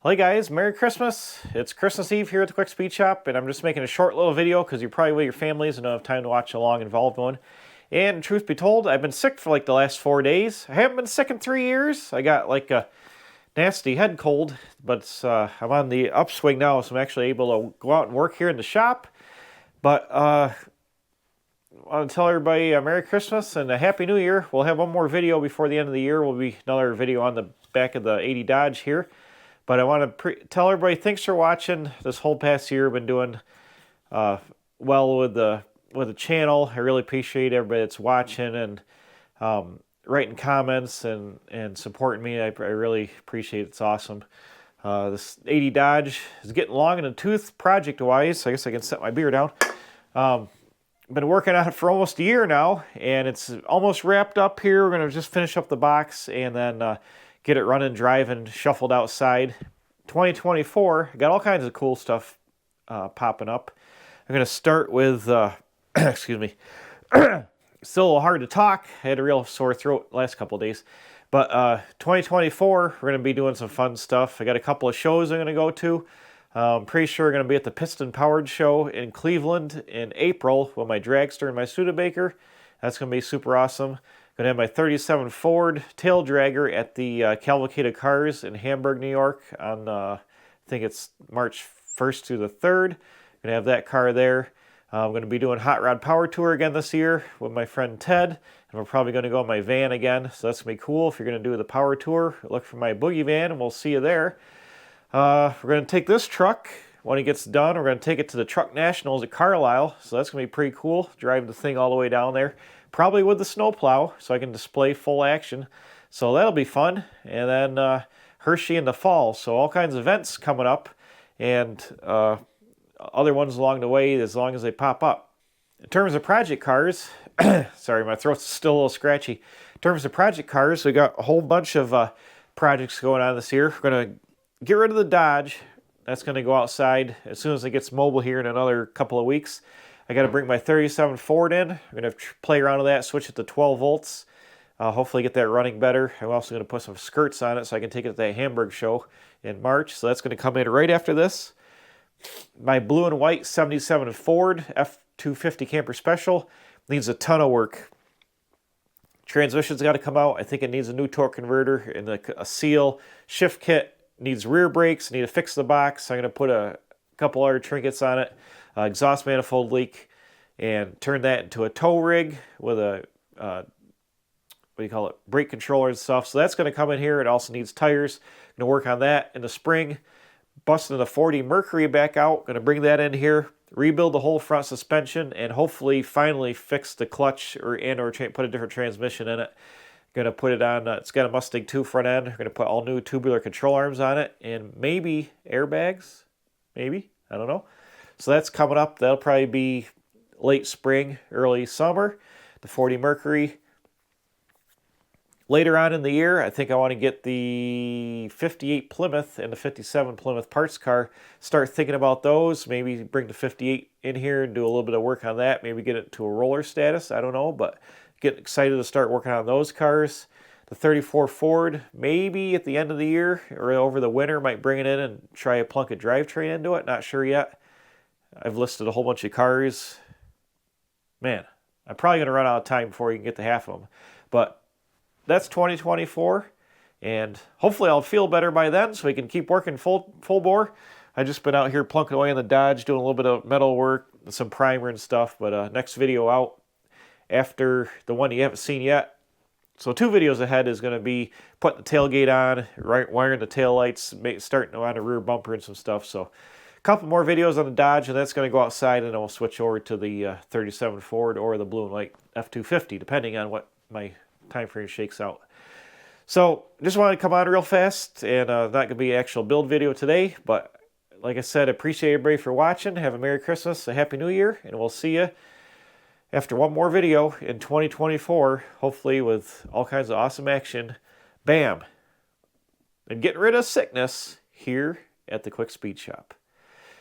Hey guys, Merry Christmas. It's Christmas Eve here at the Quick Speed Shop, and I'm just making a short little video because you're probably with your families and don't have time to watch a long involved one. And truth be told, I've been sick for like the last 4 days. I haven't been sick in 3 years. I got like a nasty head cold, but I'm on the upswing now, so I'm actually able to go out and work here in the shop. But I want to tell everybody Merry Christmas and a Happy New Year. We'll have one more video before the end of the year. Will be another video on the back of the 80 Dodge here. But I want to tell everybody thanks for watching this whole past year. I've been doing well with the channel. I really appreciate everybody that's watching and writing comments and supporting me. I really appreciate it. It's awesome. This 80 Dodge is getting long in the tooth project-wise. So I guess I can set my beer down. Been working on it for almost a year now, and it's almost wrapped up here. We're going to just finish up the box and then get it running, driving, shuffled outside. 2024, got all kinds of cool stuff popping up. I'm going to start with, excuse me, still a little hard to talk. I had a real sore throat last couple of days. But 2024, we're going to be doing some fun stuff. I got a couple of shows I'm going to go to. I'm pretty sure we're going to be at the Piston Powered show in Cleveland in April with my dragster and my Studebaker. That's going to be super awesome. Going to have my 37 Ford taildragger at the Cavalcade of Cars in Hamburg, New York on, I think it's March 1st through the 3rd. Going to have that car there. I'm going to be doing Hot Rod Power Tour again this year with my friend Ted. And we're probably going to go in my van again. So that's going to be cool. If you're going to do the Power Tour, look for my boogie van and we'll see you there. We're going to take this truck. When it gets done, we're going to take it to the Truck Nationals at Carlisle. So that's going to be pretty cool. Drive the thing all the way down there. Probably with the snowplow, so I can display full action. So that'll be fun. And then Hershey in the fall. So all kinds of events coming up. And other ones along the way as long as they pop up. In terms of project cars, sorry, my throat's still a little scratchy. In terms of project cars, we got a whole bunch of projects going on this year. We're going to get rid of the Dodge. That's going to go outside as soon as it gets mobile here in another couple of weeks. I got to bring my 37 Ford in. I'm going to play around with that, switch it to 12 volts. Hopefully get that running better. I'm also going to put some skirts on it so I can take it to that Hamburg show in March. So that's going to come in right after this. My blue and white 77 Ford F250 Camper Special needs a ton of work. Transmission's got to come out. I think it needs a new torque converter and a seal. Shift kit needs rear brakes. I need to fix the box. I'm going to put a couple other trinkets on it. Exhaust manifold leak, and turn that into a tow rig with a, what do you call it, brake controller and stuff. So that's going to come in here. It also needs tires. Going to work on that in the spring. Busting the 40 Mercury back out. Going to bring that in here. Rebuild the whole front suspension, and hopefully finally fix the clutch or put a different transmission in it. Going to put it on, it's got a Mustang 2 front end. We're going to put all new tubular control arms on it, and maybe airbags. Maybe. I don't know. So that's coming up. That'll probably be late spring, early summer. The 40 Mercury. Later on in the year, I think I want to get the 58 Plymouth and the 57 Plymouth parts car. Start thinking about those. Maybe bring the 58 in here and do a little bit of work on that. Maybe get it to a roller status. I don't know, but get excited to start working on those cars. The 34 Ford, maybe at the end of the year or over the winter, might bring it in and try a Plunket drivetrain into it. Not sure yet. I've listed a whole bunch of cars. Man, I'm probably going to run out of time before you can get to half of them. But that's 2024, and hopefully I'll feel better by then so we can keep working full bore. I've just been out here plunking away in the Dodge, doing a little bit of metal work, some primer and stuff. But next video out after the one you haven't seen yet. So 2 videos ahead is going to be putting the tailgate on, wiring the taillights, starting on the rear bumper and some stuff. So couple more videos on the Dodge, and that's going to go outside, and then we'll switch over to the 37 Ford or the blue and white F250, depending on what my time frame shakes out. So just wanted to come on real fast, and not going to be an actual build video today, but like I said, I appreciate everybody for watching. Have a Merry Christmas, a Happy New Year, and we'll see you after one more video in 2024, hopefully with all kinds of awesome action. Bam! And getting rid of sickness here at the Quick Speed Shop.